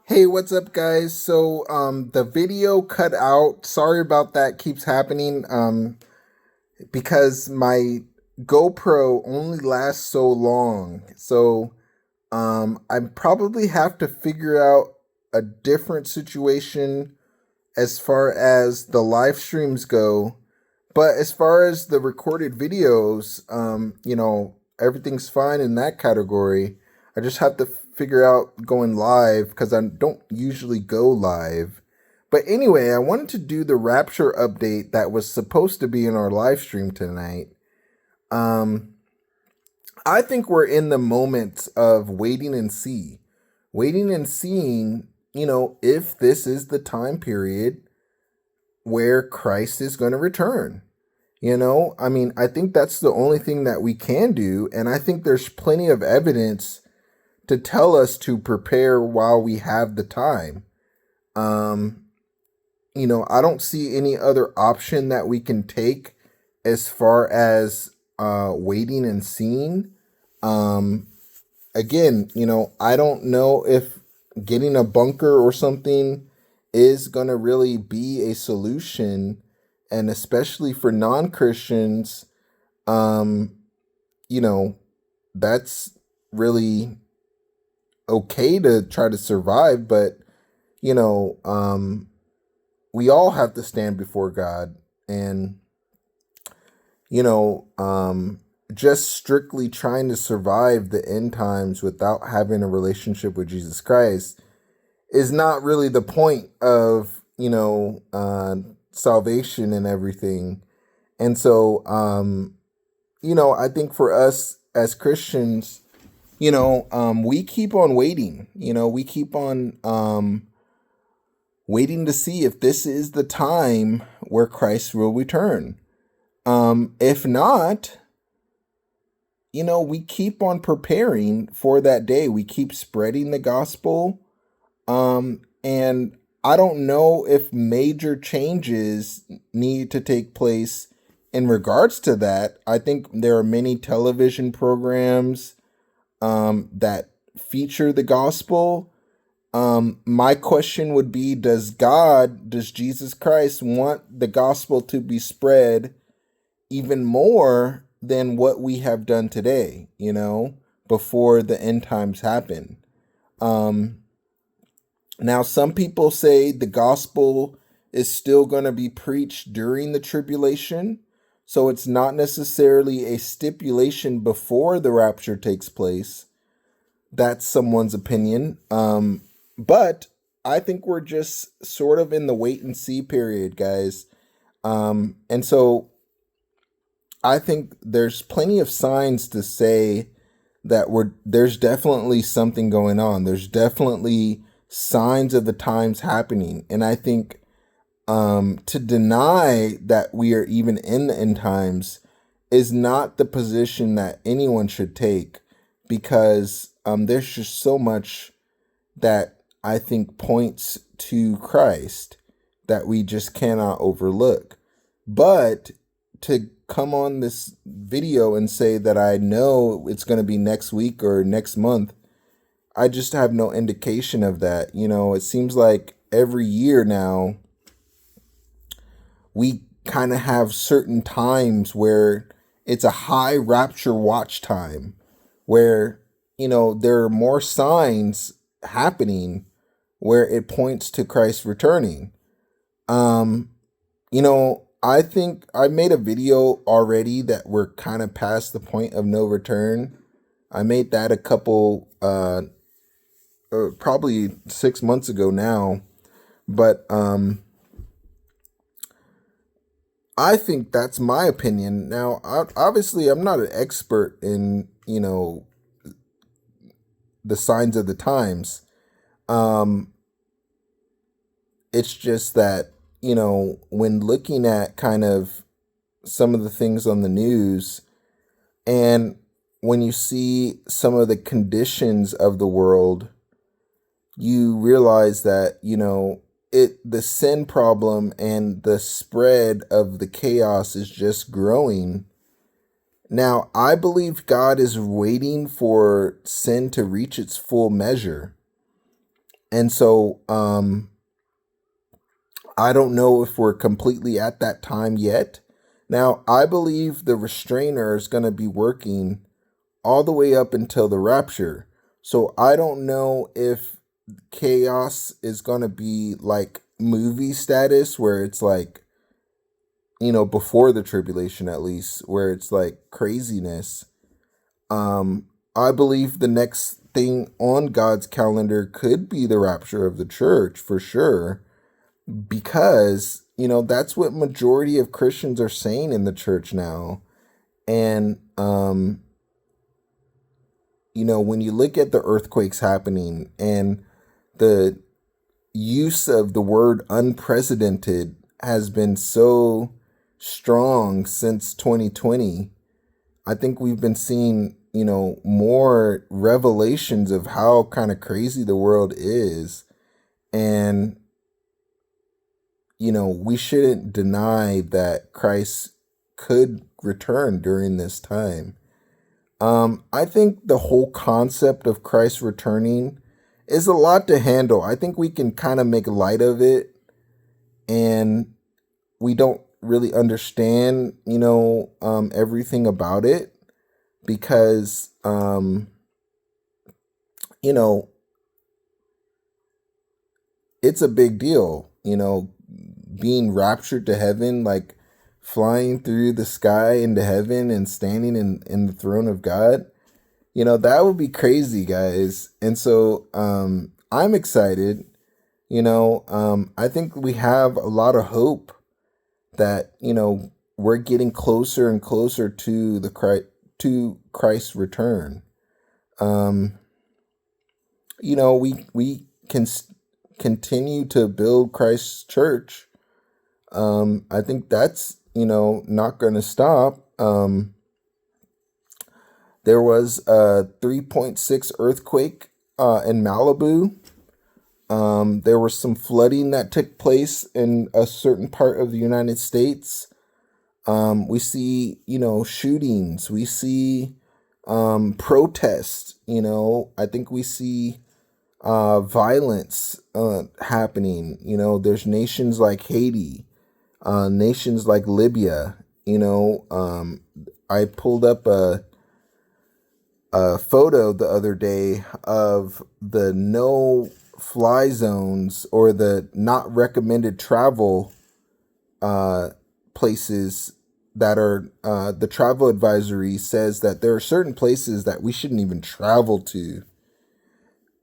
Hey, what's up, guys? The video cut out. Sorry about that. Keeps happening. Because my GoPro only lasts so long. I probably have to figure out a different situation as far as the live streams go. But as far as the recorded videos, everything's fine in that category. I just have to figure out going live because I don't usually go live. But anyway, I wanted to do the Rapture update that was supposed to be in our live stream tonight. Um, I think we're in the moment of waiting and seeing, if this is the time period where Christ is going to return. I think that's the only thing that we can do. And I think there's plenty of evidence to tell us to prepare while we have the time. Um, I don't see any other option that we can take as far as waiting and seeing. Um, Again, I don't know if getting a bunker or something is going to really be a solution. And especially for non Christians, um, you know, that's really okay to try to survive. But, you know, um, we all have to stand before God. And, you know, um, just strictly trying to survive the end times without having a relationship with Jesus Christ is not really the point of salvation and everything. And I think for us as Christians, we keep on waiting. We keep on waiting to see if this is the time where Christ will return. If not, we keep on preparing for that day. We keep spreading the gospel. And I don't know if major changes need to take place in regards to that. I think there are many television programs that feature the gospel. My question would be, does Jesus Christ want the gospel to be spread even more than what we have done today, before the end times happen? Um, Now, some people say the gospel is still going to be preached during the tribulation. So it's not necessarily a stipulation before the rapture takes place. That's someone's opinion. But I think we're just sort of in the wait and see period, guys. And so I think there's plenty of signs to say that there's definitely something going on. There's definitely signs of the times happening. And I think to deny that we are even in the end times is not the position that anyone should take, because there's just so much that I think points to Christ that we just cannot overlook. But to come on this video and say that I know it's going to be next week or next month, I just have no indication of that. It seems like every year now we kind of have certain times where it's a high rapture watch time where, there are more signs happening where it points to Christ returning. Um, I think I made a video already that we're kind of past the point of no return. I made that a couple, probably 6 months ago now. But I think that's my opinion. Now, obviously, I'm not an expert in, the signs of the times. Um, it's just that, when looking at kind of some of the things on the news, and when you see some of the conditions of the world, you realize that, the sin problem and the spread of the chaos is just growing. Now, I believe God is waiting for sin to reach its full measure. And so I don't know if we're completely at that time yet. Now, I believe the restrainer is going to be working all the way up until the rapture. So I don't know if chaos is going to be like movie status where it's like, before the tribulation at least, where it's like craziness. I believe the next thing on God's calendar could be the rapture of the church for sure, because, that's what majority of Christians are saying in the church now. And when you look at the earthquakes happening and the use of the word unprecedented has been so strong since 2020, I think we've been seeing, more revelations of how kind of crazy the world is. And, we shouldn't deny that Christ could return during this time. I think the whole concept of Christ returning is a lot to handle. I think we can kind of make light of it, and we don't really understand, everything about it, because, you know, it's a big deal, being raptured to heaven, like flying through the sky into heaven and standing in the throne of God. That would be crazy, guys. And so I'm excited. I think we have a lot of hope that, we're getting closer and closer to Christ's return. We can continue to build Christ's church. I think that's, not going to stop. There was a 3.6 earthquake in Malibu. There was some flooding that took place in a certain part of the United States. We see, shootings. We see protests. I think we see violence happening. There's nations like Haiti, nations like Libya. I pulled up a photo the other day of the no-fly zones, or the not recommended travel places that are, the travel advisory says that there are certain places that we shouldn't even travel to.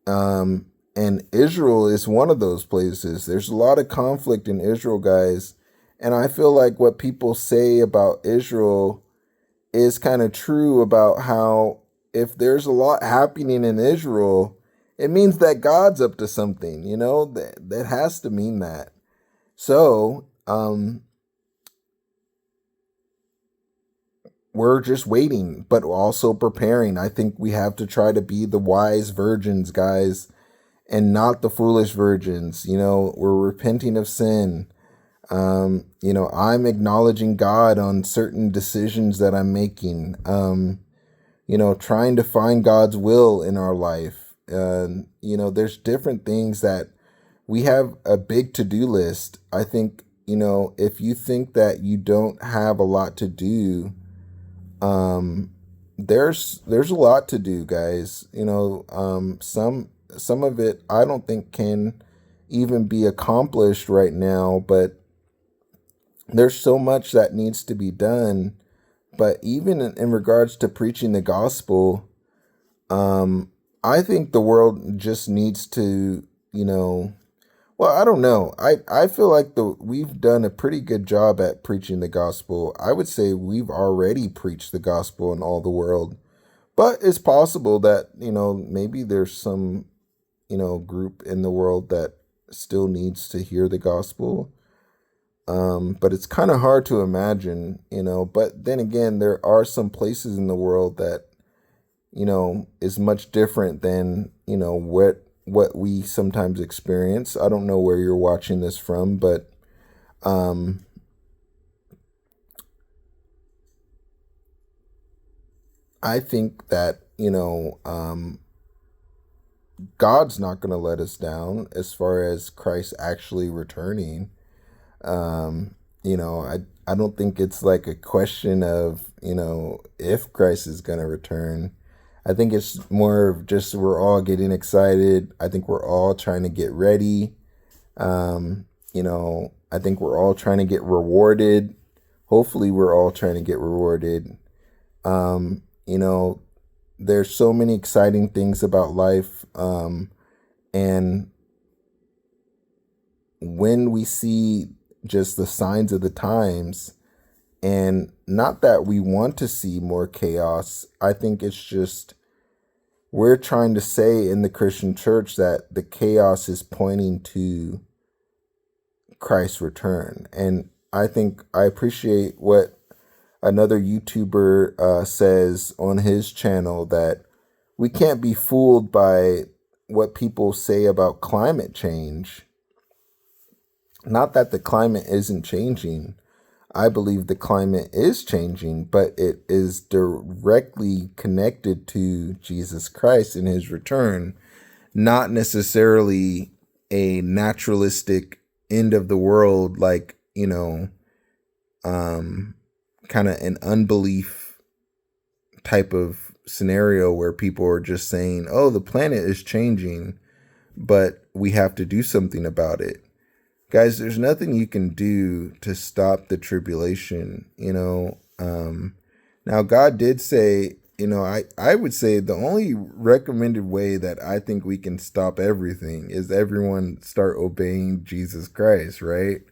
And Israel is one of those places. There's a lot of conflict in Israel, guys. And I feel like what people say about Israel is kind of true about how if there's a lot happening in Israel, it means that God's up to something, that has to mean that. So, we're just waiting, but also preparing. I think we have to try to be the wise virgins, guys, and not the foolish virgins. We're repenting of sin. I'm acknowledging God on certain decisions that I'm making. Trying to find God's will in our life. There's different things that we have a big to-do list. I think, if you think that you don't have a lot to do, there's a lot to do, guys. Some of it I don't think can even be accomplished right now, but there's so much that needs to be done. But even in regards to preaching the gospel, I think the world just needs to, well, I don't know. I feel like we've done a pretty good job at preaching the gospel. I would say we've already preached the gospel in all the world. But it's possible that, maybe there's some, group in the world that still needs to hear the gospel. But it's kind of hard to imagine, but then again, there are some places in the world that, is much different than, what we sometimes experience. I don't know where you're watching this from, but, I think that, God's not going to let us down as far as Christ actually returning. Um, I don't think it's like a question of, if Christ is going to return. I think it's more of just we're all getting excited. I think we're all trying to get ready. I think we're all trying to get rewarded. Hopefully, we're all trying to get rewarded. Um, you know, there's so many exciting things about life. And when we see just the signs of the times, and not that we want to see more chaos, I think it's just we're trying to say in the Christian church that the chaos is pointing to Christ's return. And I think I appreciate what another YouTuber says on his channel, that we can't be fooled by what people say about climate change. Not that the climate isn't changing. I believe the climate is changing, but it is directly connected to Jesus Christ and his return, not necessarily a naturalistic end of the world, like, kind of an unbelief type of scenario where people are just saying, oh, the planet is changing, but we have to do something about it. Guys, there's nothing you can do to stop the tribulation, Now, God did say, I would say the only recommended way that I think we can stop everything is everyone start obeying Jesus Christ, right?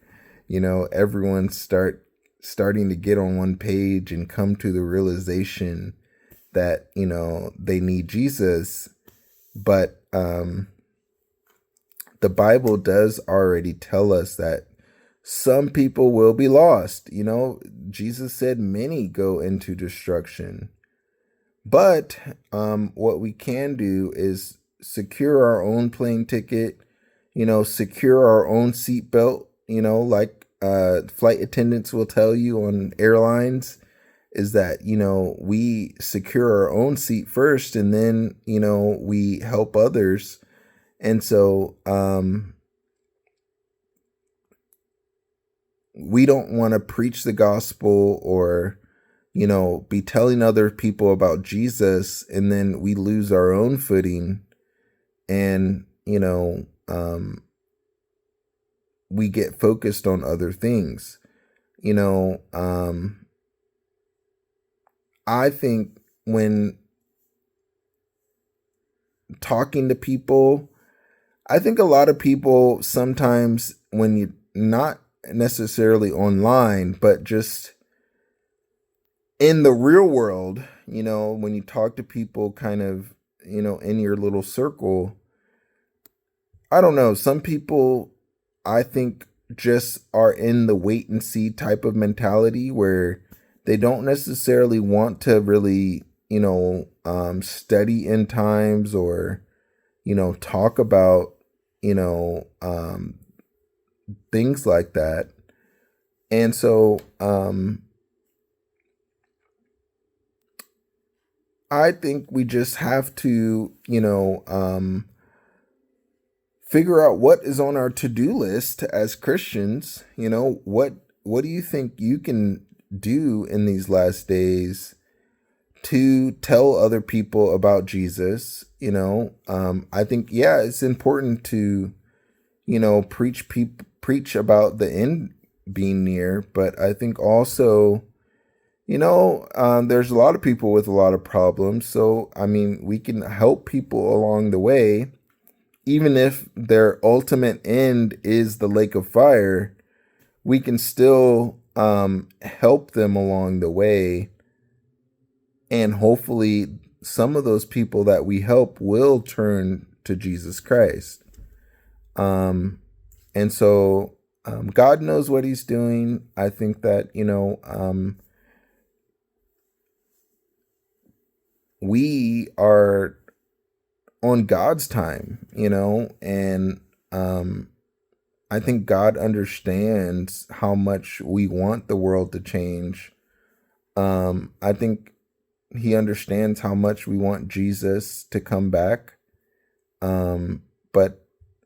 Everyone starting to get on one page and come to the realization that, they need Jesus. But the Bible does already tell us that some people will be lost. Jesus said many go into destruction. But what we can do is secure our own plane ticket, secure our own seatbelt, like flight attendants will tell you on airlines, is that, we secure our own seat first, and then, we help others. And so we don't want to preach the gospel or, be telling other people about Jesus, and then we lose our own footing, and, we get focused on other things. I think when talking to people, I think a lot of people sometimes, when you not necessarily online, but just in the real world, when you talk to people kind of, in your little circle, I don't know, some people, I think, just are in the wait and see type of mentality where they don't necessarily want to really, study end times or, talk about, things like that. And so, I think we just have to, figure out what is on our to-do list as Christians. What do you think you can do in these last days to tell other people about Jesus? I think, yeah, it's important to, preach about the end being near, but I think also, there's a lot of people with a lot of problems. So, I mean, we can help people along the way, even if their ultimate end is the lake of fire. We can still help them along the way. And hopefully some of those people that we help will turn to Jesus Christ. And so God knows what he's doing. I think that, we are on God's time, and I think God understands how much we want the world to change. I think he understands how much we want Jesus to come back. But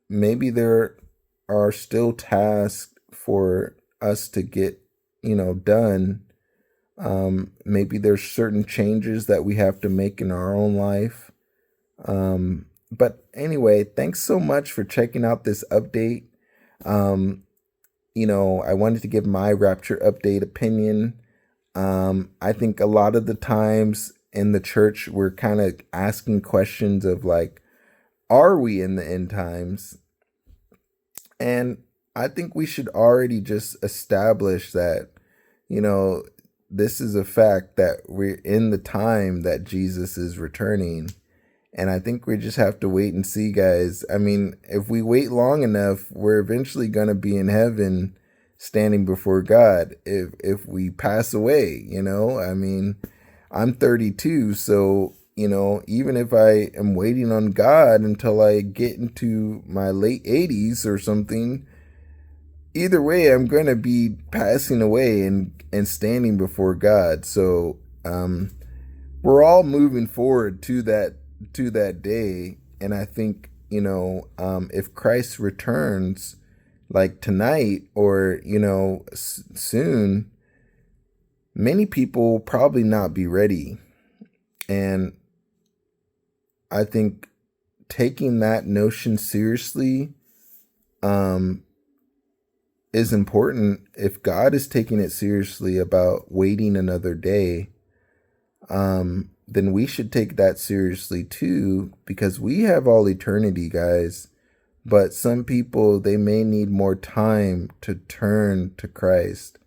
maybe there are still tasks for us to get, done. Maybe there's certain changes that we have to make in our own life. But anyway, thanks so much for checking out this update. Um, I wanted to give my Rapture update opinion. I think a lot of the times in the church, we're kind of asking questions of like, are we in the end times? And I think we should already just establish that, you know, this is a fact that we're in the time that Jesus is returning. And I think we just have to wait and see, guys. I mean, if we wait long enough, we're eventually going to be in heaven standing before God if we pass away, I mean, I'm 32, so, even if I am waiting on God until I get into my late 80s or something, either way, I'm going to be passing away and standing before God. So, we're all moving forward to that day. And I think, if Christ returns like tonight or, soon, many people will probably not be ready. And I think taking that notion seriously is important. If God is taking it seriously about waiting another day, then we should take that seriously too, because we have all eternity, guys. But some people, they may need more time to turn to Christ.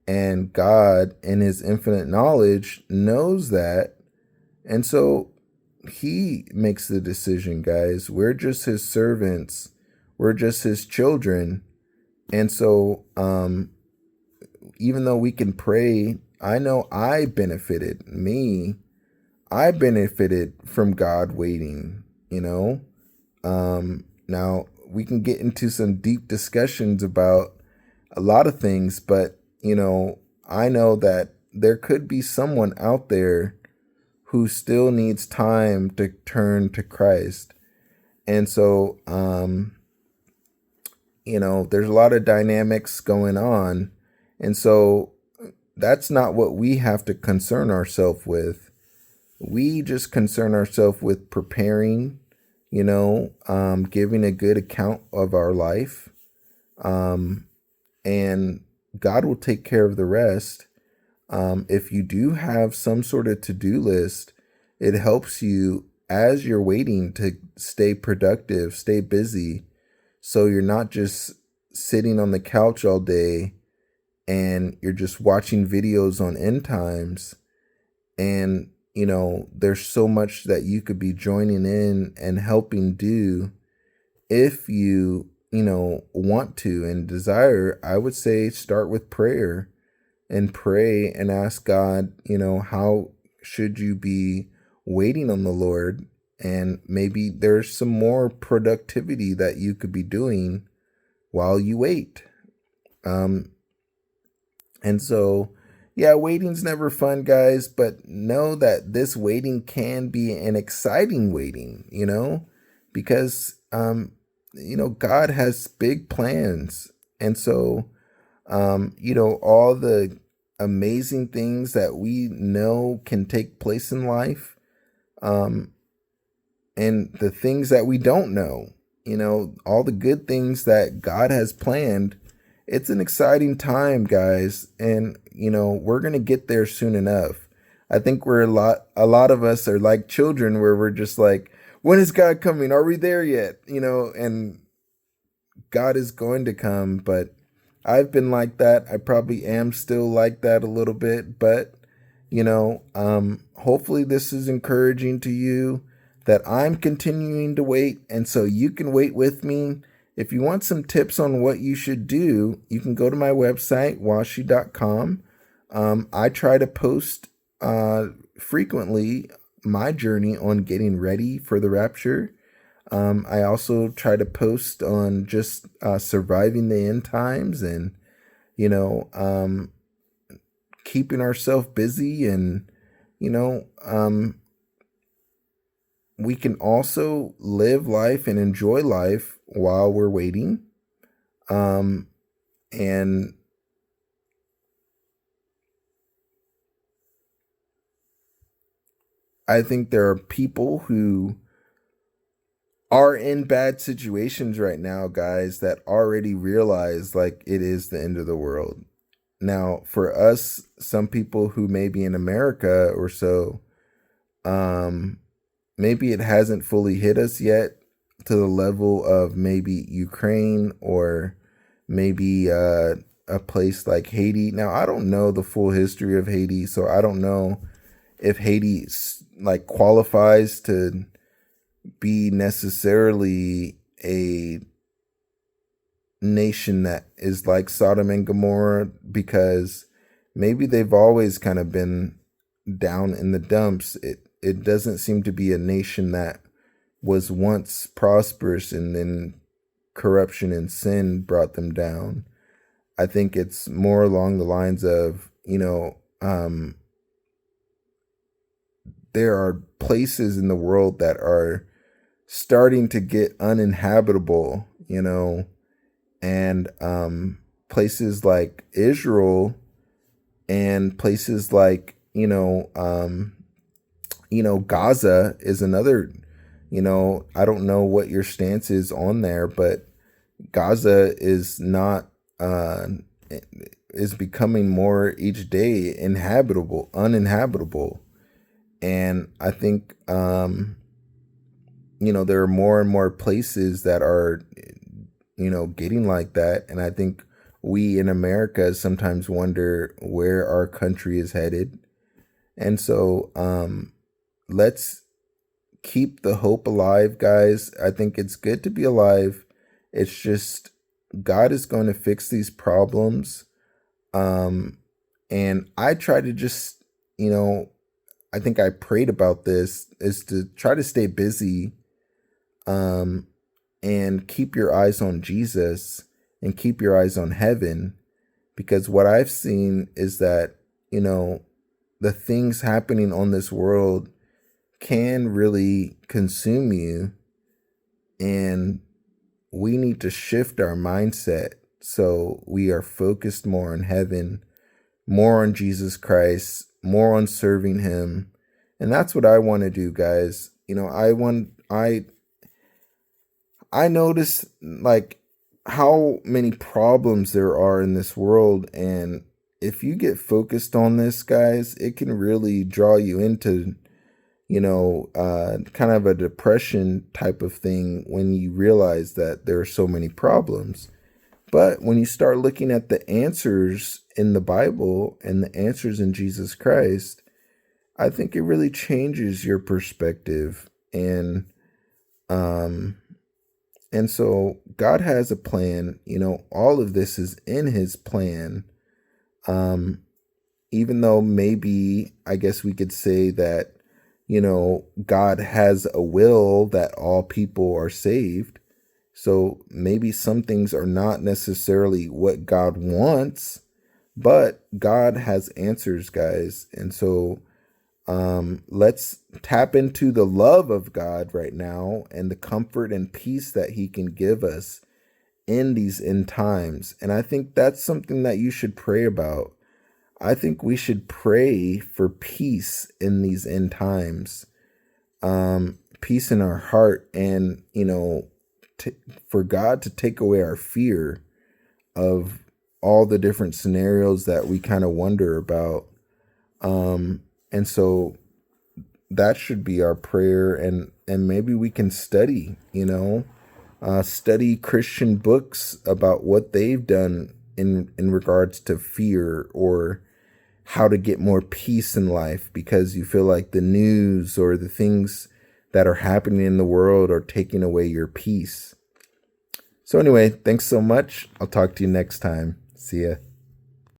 And God, in his infinite knowledge, knows that. And so he makes the decision, guys. We're just his servants. We're just his children. And so, even though we can pray, I know I benefited from God waiting, Now we can get into some deep discussions about a lot of things, but, I know that there could be someone out there who still needs time to turn to Christ. And so, there's a lot of dynamics going on. And so that's not what we have to concern ourselves with. We just concern ourselves with preparing, giving a good account of our life. And God will take care of the rest. If you do have some sort of to-do list, it helps you as you're waiting to stay productive, stay busy. So you're not just sitting on the couch all day and you're just watching videos on end times. And, there's so much that you could be joining in and helping do if you, want to and desire. I would say start with prayer and pray and ask God, how should you be waiting on the Lord? And maybe there's some more productivity that you could be doing while you wait. And so, yeah, waiting's never fun, guys, but know that this waiting can be an exciting waiting, because, God has big plans. And so, all the amazing things that we know can take place in life, and the things that we don't know, all the good things that God has planned. It's an exciting time, guys, and we're going to get there soon enough. I think a lot of us are like children where we're just like, when is God coming? Are we there yet? And God is going to come, but I've been like that. I probably am still like that a little bit, but hopefully this is encouraging to you that I'm continuing to wait, and so you can wait with me. If you want some tips on what you should do, you can go to my website, washi.com. I try to post frequently my journey on getting ready for the rapture. I also try to post on just surviving the end times and, keeping ourselves busy and, we can also live life and enjoy life while we're waiting. And I think there are people who are in bad situations right now, guys, that already realize like it is the end of the world. Now, for us, some people who may be in America or so, um, maybe it hasn't fully hit us yet to the level of maybe Ukraine or maybe a place like Haiti. Now, I don't know the full history of Haiti, so I don't know if Haiti like qualifies to be necessarily a nation that is like Sodom and Gomorrah, because maybe they've always kind of been down in the dumps. It doesn't seem to be a nation that was once prosperous and then corruption and sin brought them down. I think it's more along the lines of, there are places in the world that are starting to get uninhabitable, and places like Israel and places like, Gaza is another, I don't know what your stance is on there, but Gaza is not, is becoming more each day uninhabitable. And I think, there are more and more places that are, getting like that. And I think we in America sometimes wonder where our country is headed. And so let's keep the hope alive, guys. I think it's good to be alive. It's just God is going to fix these problems. And I try to just, I think I prayed about this, is to try to stay busy, and keep your eyes on Jesus and keep your eyes on heaven. Because what I've seen is that, the things happening on this world can really consume you. And we need to shift our mindset so we are focused more on heaven, more on Jesus Christ, more on serving him. And that's what I want to do, guys. I notice like how many problems there are in this world, and if you get focused on this, guys, it can really draw you into, kind of a depression type of thing when you realize that there are so many problems. But when you start looking at the answers in the Bible and the answers in Jesus Christ, I think it really changes your perspective. And so God has a plan. All of this is in his plan. Even though maybe, I guess we could say that, God has a will that all people are saved. So maybe some things are not necessarily what God wants, but God has answers, guys. And so let's tap into the love of God right now and the comfort and peace that he can give us in these end times. And I think that's something that you should pray about. I think we should pray for peace in these end times, peace in our heart, and, for God to take away our fear of all the different scenarios that we kind of wonder about. And so that should be our prayer, and maybe we can study, study Christian books about what they've done in regards to fear, or how to get more peace in life, because you feel like the news or the things that are happening in the world are taking away your peace. So anyway, thanks so much. I'll talk to you next time. See ya.